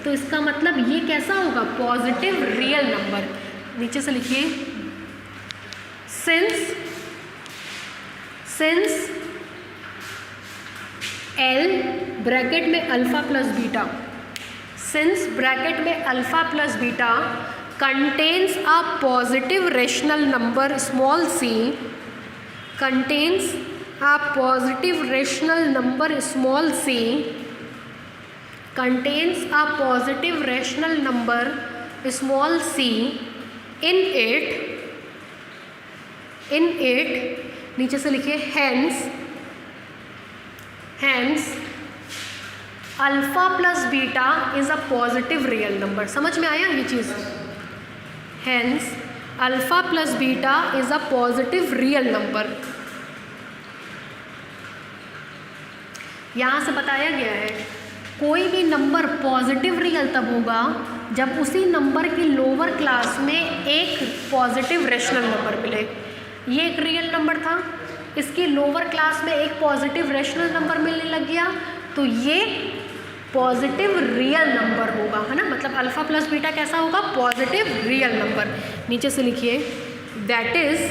तो इसका मतलब ये कैसा होगा, पॉजिटिव रियल नंबर। नीचे से लिखिए, सिंस एल ब्रैकेट में alpha plus beta, since bracket में alpha plus beta contains a positive rational number small C, contains a positive rational number small c, contains a positive rational number small c in it नीचे से लिखिए hence alpha plus beta is a positive real number. समझ में आया ये चीज़? hence alpha plus beta is a positive real number. यहाँ से बताया गया है कोई भी नंबर पॉजिटिव रियल तब होगा जब उसी नंबर की लोअर क्लास में एक पॉजिटिव रेशनल नंबर मिले। ये एक रियल नंबर था, इसकी लोअर क्लास में एक पॉजिटिव रेशनल नंबर मिलने लग गया तो ये पॉजिटिव रियल नंबर होगा, है ना। मतलब अल्फ़ा प्लस बीटा कैसा होगा, पॉजिटिव रियल नंबर। नीचे से लिखिए दैट इज़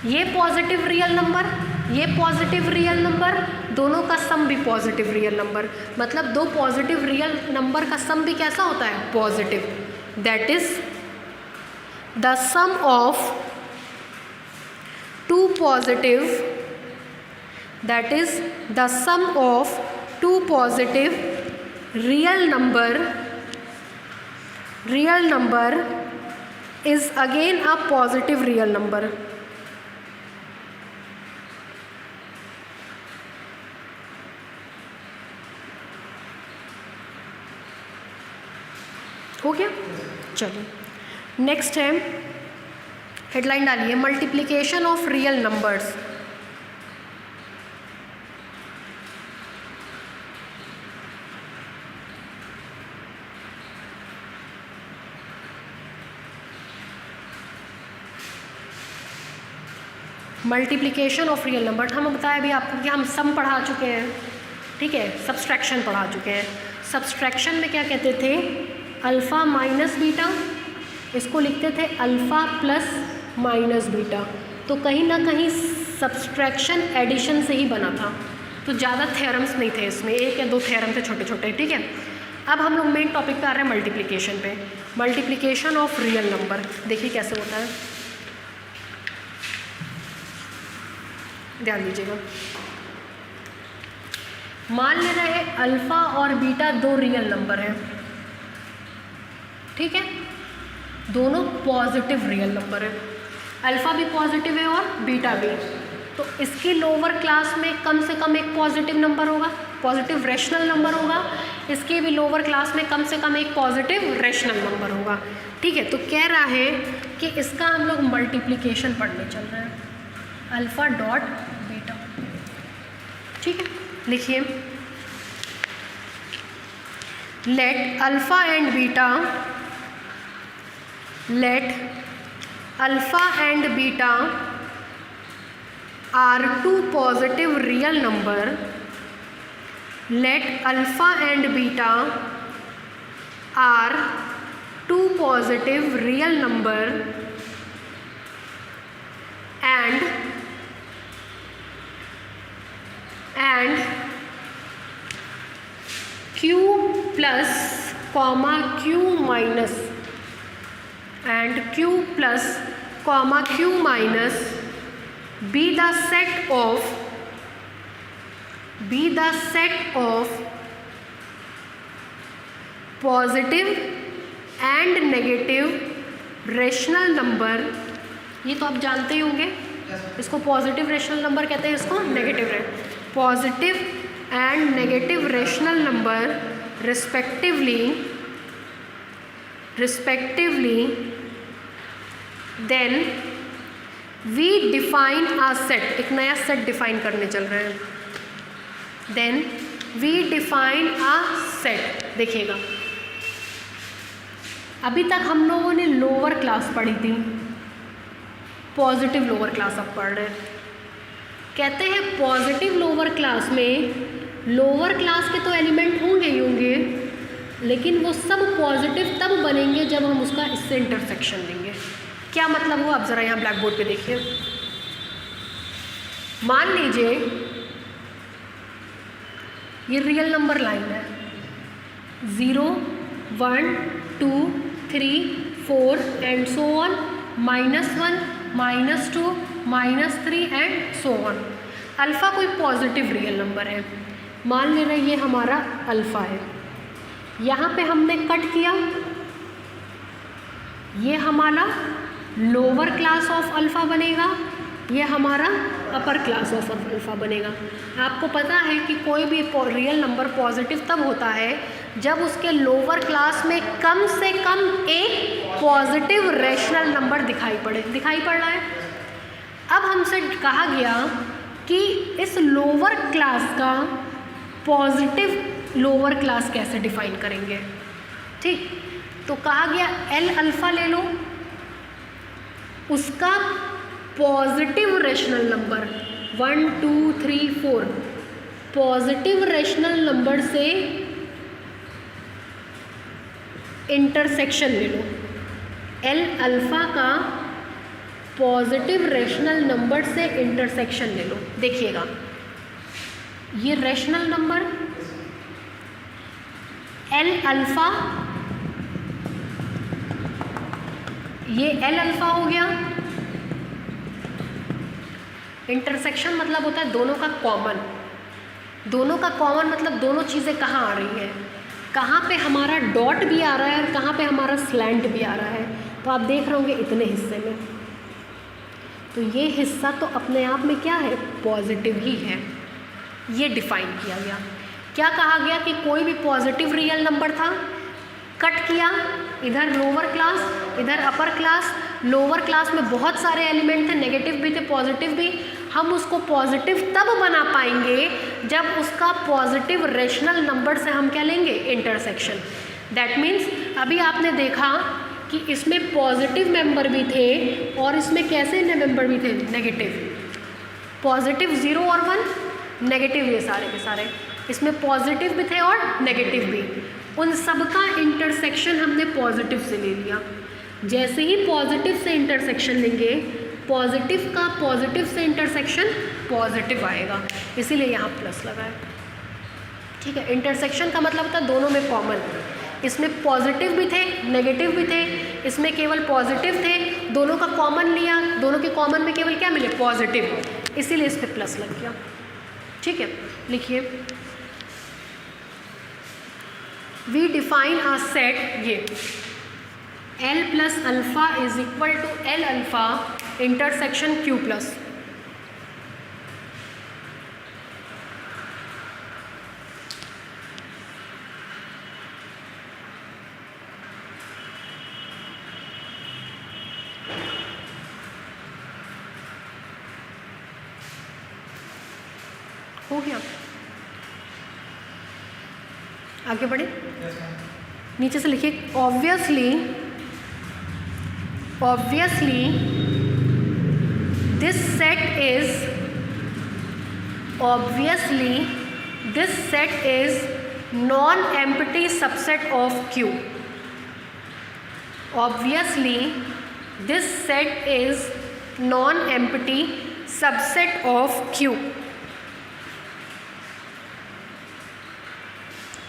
ये पॉजिटिव रियल नंबर, ये पॉजिटिव रियल नंबर, दोनों का सम भी पॉजिटिव रियल नंबर। मतलब दो पॉजिटिव रियल नंबर का सम भी कैसा होता है, positive. That is the sum of two positive, that is the sum of two positive real number is again a positive real number. हो गया? चलिए नेक्स्ट है, हेडलाइन डालिए multiplication of real numbers. Multiplication of real number हम बताया अभी आपको कि हम सम पढ़ा चुके हैं, ठीक है, सब्सट्रैक्शन पढ़ा चुके हैं। सब्सट्रैक्शन में क्या कहते थे, अल्फ़ा माइनस बीटा, इसको लिखते थे अल्फ़ा प्लस माइनस बीटा। तो कहीं ना कहीं सब्सट्रैक्शन एडिशन से ही बना था, तो ज़्यादा थ्योरम्स नहीं थे इसमें, एक या दो थ्योरम थे छोटे छोटे, ठीक है। अब हम लोग मेन टॉपिक पे आ रहे हैं मल्टीप्लिकेशन पे। मल्टीप्लिकेशन ऑफ रियल नंबर देखिए कैसे होता है, ध्यान दीजिएगा। मान लेना है अल्फ़ा और बीटा दो रियल नंबर हैं, ठीक है, दोनों पॉजिटिव रियल नंबर है, अल्फ़ा भी पॉजिटिव है और बीटा भी। तो इसकी लोअर क्लास में कम से कम एक पॉजिटिव नंबर होगा, पॉजिटिव रेशनल नंबर होगा, इसके भी लोअर क्लास में कम से कम एक पॉजिटिव रेशनल नंबर होगा, ठीक है। तो कह रहा है कि इसका हम लोग मल्टीप्लिकेशन पढ़ने चल रहे हैं, अल्फ़ा डॉट बीटा, ठीक है। लिखिए let alpha and beta, let alpha and beta are two positive real number, let alpha and beta are two positive real number and q plus comma q minus and q plus comma q minus be the set of positive and negative rational number. ये तो आप जानते ही होंगे, इसको positive rational number कहते हैं, इसको negative positive and negative rational number respectively then we define a set, एक नया सेट डिफाइन करने चल रहे हैं, then we define a set. देखिएगा अभी तक हम लोगों ने लोअर क्लास पढ़ी थी, पॉजिटिव लोअर क्लास अब पढ़ रहे हैं। कहते हैं पॉजिटिव लोअर क्लास में लोअर क्लास के तो एलिमेंट होंगे ही होंगे, लेकिन वो सब पॉजिटिव तब बनेंगे जब हम उसका इससे इंटरसेक्शन देंगे। क्या मतलब हुआ, अब ज़रा यहाँ ब्लैक बोर्ड पे देखिए। मान लीजिए ये रियल नंबर लाइन है, 0 1 2 3 4 and so on, -1 -2 -3 and so on. Alpha कोई पॉजिटिव रियल नंबर है, मान ले रहे ये हमारा अल्फ़ा है। यहाँ पे हमने कट किया, ये हमारा लोअर क्लास ऑफ अल्फ़ा बनेगा, ये हमारा अपर क्लास ऑफ अल्फ़ा बनेगा। आपको पता है कि कोई भी रियल नंबर पॉजिटिव तब होता है जब उसके लोअर क्लास में कम से कम एक पॉजिटिव रेशनल नंबर दिखाई पड़ रहा है। अब हमसे कहा गया कि इस लोअर क्लास का पॉजिटिव लोअर क्लास कैसे डिफाइन करेंगे। ठीक, तो कहा गया एल अल्फ़ा ले लो, उसका positive rational number 1 2 3 4 positive rational number से इंटरसेक्शन ले लो। एल अल्फ़ा का पॉजिटिव रेशनल नंबर से इंटरसेक्शन ले लो। देखिएगा ये रेशनल नंबर एल अल्फ़ा, ये एल अल्फ़ा हो गया। इंटरसेक्शन मतलब होता है दोनों का कॉमन, दोनों का कॉमन मतलब दोनों चीज़ें कहाँ आ रही हैं, कहाँ पे हमारा डॉट भी आ रहा है और कहाँ पे हमारा स्लैंट भी आ रहा है। तो आप देख रहे होंगे इतने हिस्से में, तो ये हिस्सा तो अपने आप में क्या है, पॉजिटिव ही है। ये डिफाइन किया गया। क्या कहा गया कि कोई भी पॉजिटिव रियल नंबर था, कट किया, इधर लोअर क्लास इधर अपर क्लास, लोअर क्लास में बहुत सारे एलिमेंट थे, नेगेटिव भी थे पॉजिटिव भी। हम उसको पॉजिटिव तब बना पाएंगे जब उसका पॉजिटिव रेशनल नंबर से हम क्या लेंगे, इंटरसेक्शन। दैट मीन्स अभी आपने देखा कि इसमें पॉजिटिव मेंबर भी थे और इसमें कैसे मेंबर भी थे, नेगेटिव। पॉजिटिव 0 और 1, नेगेटिव ये सारे के सारे, इसमें पॉजिटिव भी थे और नेगेटिव भी। उन सब का इंटरसेक्शन हमने पॉजिटिव से ले लिया। जैसे ही पॉजिटिव से इंटरसेक्शन लेंगे, पॉजिटिव का पॉजिटिव से इंटरसेक्शन पॉजिटिव आएगा, इसीलिए यहाँ प्लस लगा है। ठीक है, इंटरसेक्शन का मतलब होता है दोनों में कॉमन। इसमें पॉजिटिव भी थे नेगेटिव भी थे, इसमें केवल पॉजिटिव थे, दोनों का कॉमन लिया, दोनों के कॉमन में केवल क्या मिले, पॉजिटिव, इसीलिए इस पर प्लस लग गया। ठीक है, लिखिए वी डिफाइन आ सेट, ये L plus alpha is equal to L alpha intersection Q plus. हो गया, आगे बढ़े। नीचे से लिखिए obviously this set is non empty subset of Q। Obviously this set is non empty subset of Q।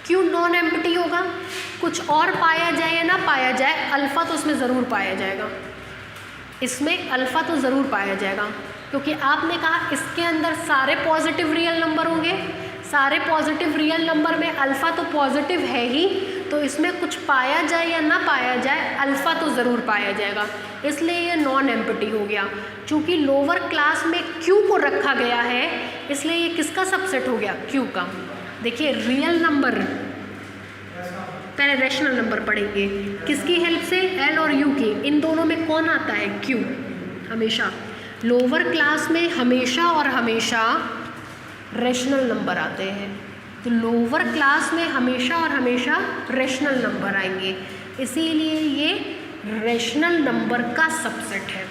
क्यों non empty होगा, कुछ और पाया जाए या ना पाया जाए, अल्फ़ा तो इसमें ज़रूर पाया जाएगा, इसमें अल्फ़ा तो ज़रूर पाया जाएगा, क्योंकि आपने कहा इसके अंदर सारे पॉजिटिव रियल नंबर होंगे। सारे पॉजिटिव रियल नंबर में अल्फ़ा तो पॉजिटिव है ही, तो इसमें कुछ पाया जाए या ना पाया जाए, अल्फ़ा तो ज़रूर पाया जाएगा, इसलिए ये नॉन एम्प्टी हो गया। चूँकि लोअर क्लास में क्यू को रखा गया है इसलिए ये किसका सबसेट हो गया, क्यू का। देखिए रियल नंबर, पहले रैशनल नंबर पढ़ेंगे, किसकी हेल्प से, एल और यू की, इन दोनों में कौन आता है, क्यू। हमेशा लोअर क्लास में हमेशा और हमेशा रैशनल नंबर आते हैं, तो लोअर क्लास में हमेशा और हमेशा रैशनल नंबर आएंगे, इसीलिए ये रैशनल नंबर का सबसेट है।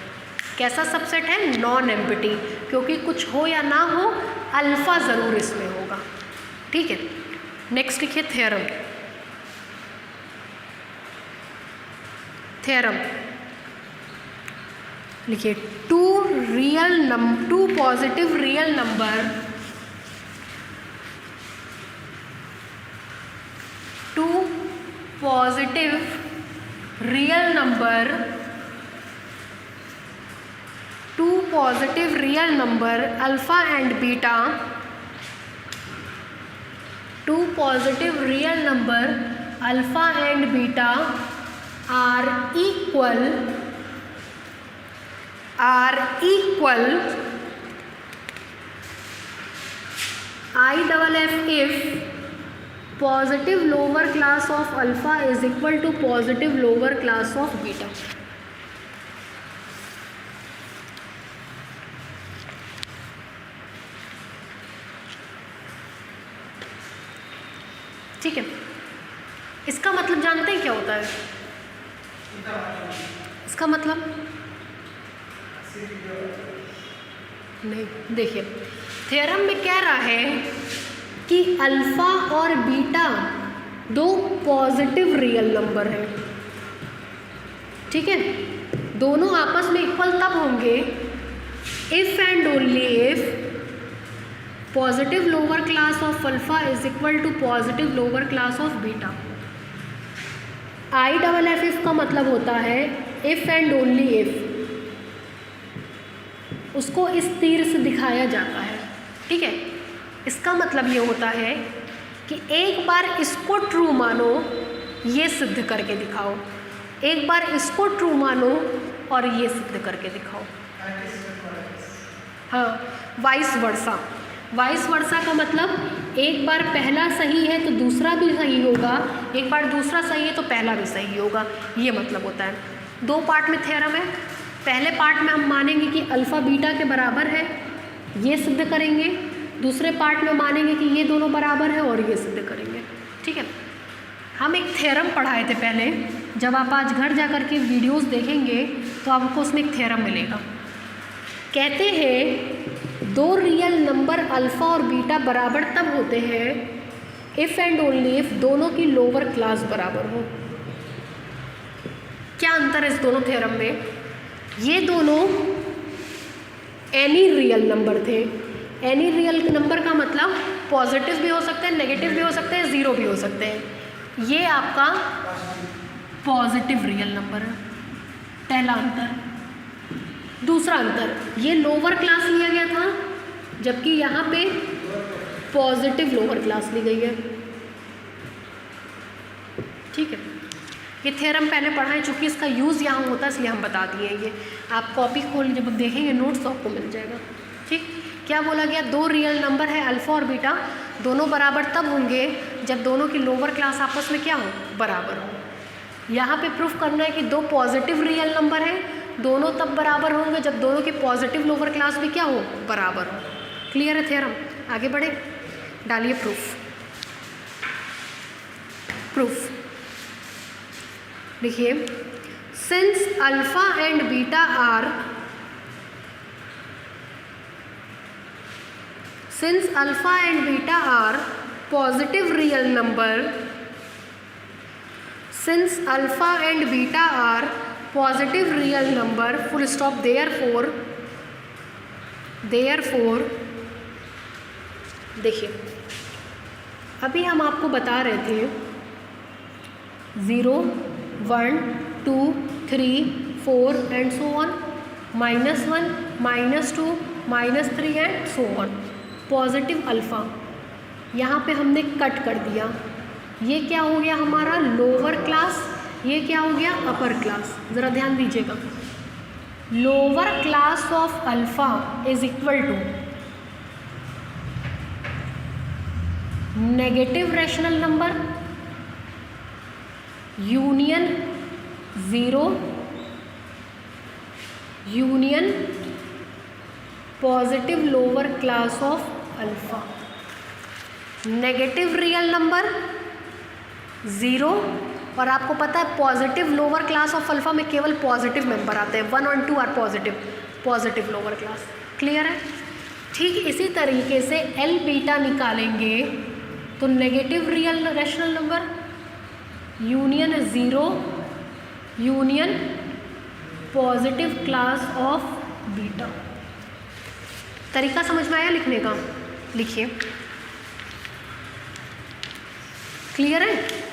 कैसा सबसेट है, नॉन एम्प्टी, क्योंकि कुछ हो या ना हो अल्फ़ा ज़रूर इसमें होगा। ठीक है, नेक्स्ट लिखिए थ्योरम। थ्योरम लिखिए, two positive real number, two positive real number, two positive real number alpha and beta, two positive real number alpha and beta are equal IFF if positive lower class of alpha is equal to positive lower class of beta। ठीक है, इसका मतलब जानते हैं क्या होता है, इसका मतलब नहीं, देखिए थ्योरम में कह रहा है कि अल्फ़ा और बीटा दो पॉजिटिव रियल नंबर हैं। ठीक है, दोनों आपस में इक्वल तब होंगे if and only if positive lower class of alpha is equal to positive lower class of beta. IFF का मतलब होता है इफ़ एंड ओनली इफ़, उसको इस तीर से दिखाया जाता है। ठीक है, इसका मतलब ये होता है कि एक बार इसको ट्रू मानो, ये सिद्ध करके दिखाओ, एक बार इसको ट्रू मानो और ये सिद्ध करके दिखाओ। हाँ, वाइस वर्सा। वाइस वर्सा का मतलब एक बार पहला सही है तो दूसरा भी सही होगा, एक बार दूसरा सही है तो पहला भी सही होगा, ये मतलब होता है। दो पार्ट में थ्योरम है, पहले पार्ट में हम मानेंगे कि अल्फ़ा बीटा के बराबर है, ये सिद्ध करेंगे, दूसरे पार्ट में मानेंगे कि ये दोनों बराबर है और ये सिद्ध करेंगे। ठीक है, हम एक थ्योरम पढ़ाए थे पहले, जब आप आज घर जा कर के वीडियोस देखेंगे तो आपको उसमें एक थ्योरम मिलेगा। कहते हैं दो रियल नंबर अल्फ़ा और बीटा बराबर तब होते हैं इफ़ एंड ओनली इफ दोनों की लोअर क्लास बराबर हो। क्या अंतर है इस दोनों थ्योरम में, ये दोनों एनी रियल नंबर थे। एनी रियल नंबर का मतलब पॉजिटिव भी हो सकते हैं, नेगेटिव भी हो सकते हैं, ज़ीरो भी हो सकते हैं। ये आपका पॉजिटिव रियल नंबर है, पहला अंतर। दूसरा अंतर, ये लोअर क्लास लिया गया था जबकि यहाँ पे पॉजिटिव लोअर क्लास ली गई है। ठीक है, ये थ्योरम पहले पढ़ा है, चूँकि इसका यूज़ यहाँ होता है इसलिए हम बता दिए। ये आप कॉपी खोल जब देखेंगे नोट्स तो आपको मिल जाएगा। ठीक, क्या बोला गया, दो रियल नंबर है अल्फ़ा और बीटा, दोनों बराबर तब होंगे जब दोनों की लोअर क्लास आपस में क्या हो, बराबर हो। यहाँ पे प्रूफ करना है कि दो पॉजिटिव रियल नंबर है, दोनों तब बराबर होंगे जब दोनों की पॉजिटिव लोअर क्लास भी क्या हो, बराबर हो। क्लियर है थ्योरम, आगे बढ़े, डालिए प्रूफ। प्रूफ लिखिए, since alpha and beta are, since alpha and beta are positive real number, since alpha and beta are positive real number, full stop, therefore देखिए अभी हम आपको बता रहे थे 0, 1, 2, 3, 4 and so on, -1, -2, -3 and so on. Positive alpha यहाँ पे हमने कट कर दिया, ये क्या हो गया हमारा लोअर क्लास, ये क्या हो गया अपर क्लास। ज़रा ध्यान दीजिएगा, lower class of alpha is equal to negative rational number union 0 union positive lower class of alpha. Negative real number 0, और आपको पता है positive lower class of alpha में केवल पॉजिटिव मेंबर आते हैं, 1 और 2 are positive lower class. Clear है? ठीक इसी तरीके से एल बीटा निकालेंगे तो negative real rational number union 0 union positive class of beta. तरीका समझ में आया लिखने का? लिखिए। क्लियर है?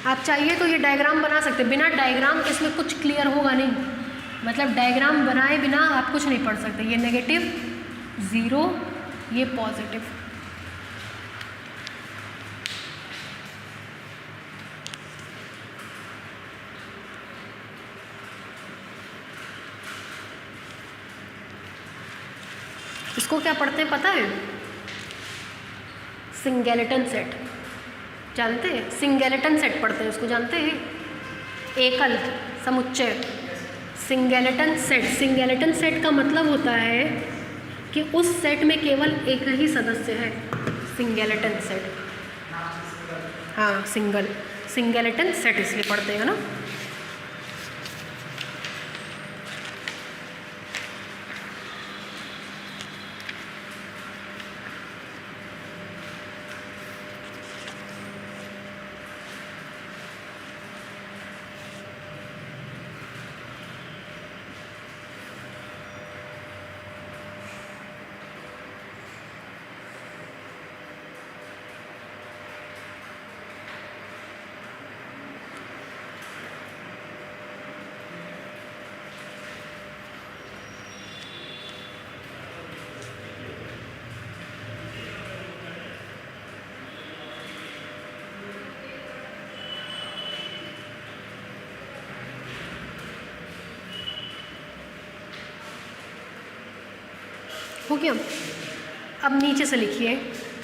आप चाहिए तो ये डायग्राम बना सकते हैं, बिना डायग्राम के इसमें कुछ क्लियर होगा नहीं, मतलब डायग्राम बनाए बिना आप कुछ नहीं पढ़ सकते। ये नेगेटिव 0, ये पॉजिटिव। इसको क्या पढ़ते हैं पता है? Singleton set. जानते हैं? सिंगलेटन सेट पढ़ते हैं, इसको जानते हैं? एकल समुच्चय सिंगलेटन सेट। सिंगलेटन सेट का मतलब होता है कि उस सेट में केवल एक ही सदस्य है। सिंगलेटन सेट, हाँ सिंगलेटन सेट इसलिए पढ़ते हैं ना। हो गया? अब नीचे से लिखिए,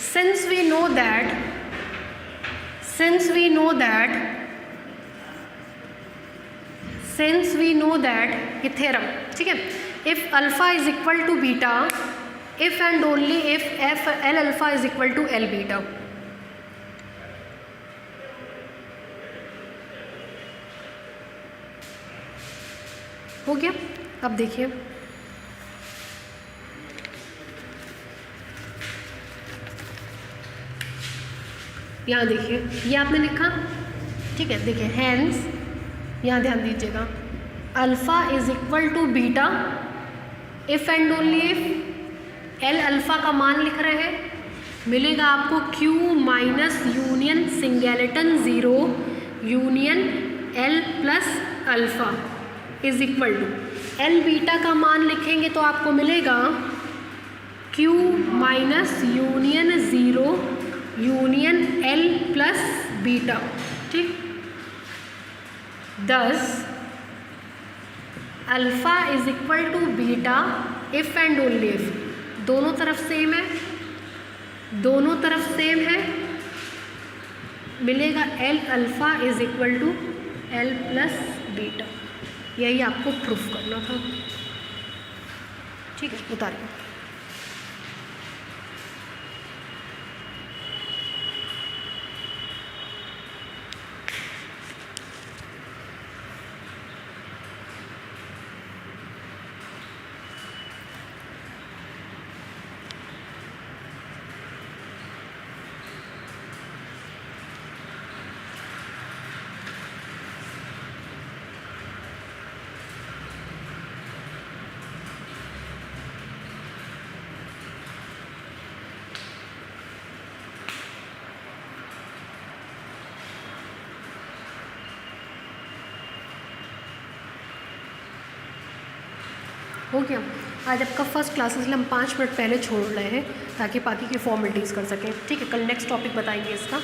सिंस वी नो दैट ये थ्योरम, ठीक है। If alpha is equal to beta, if and only if F L alpha is equal to L beta. हो गया? अब देखिए, यहाँ देखिए, ये आपने लिखा, ठीक है। देखिए हैंस, यहाँ ध्यान दीजिएगा, alpha is equal to beta if and only if L alpha का मान लिख रहे हैं, मिलेगा आपको Q minus union singleton 0 union L plus alpha is equal to L beta का मान लिखेंगे तो आपको मिलेगा Q minus union 0 union L plus beta, ठीक। Thus alpha is equal to beta if and only if, दोनों तरफ सेम है, दोनों तरफ सेम है, मिलेगा L alpha is equal to L plus beta. यही आपको प्रूफ करना था, ठीक है। उतारिए। हो गया? आज आपका फर्स्ट क्लास, इसलिए हम 5 मिनट पहले छोड़ रहे हैं ताकि बाकी की फॉर्मेलिटीज़ कर सकें, ठीक है। कल नेक्स्ट टॉपिक बताएंगे इसका।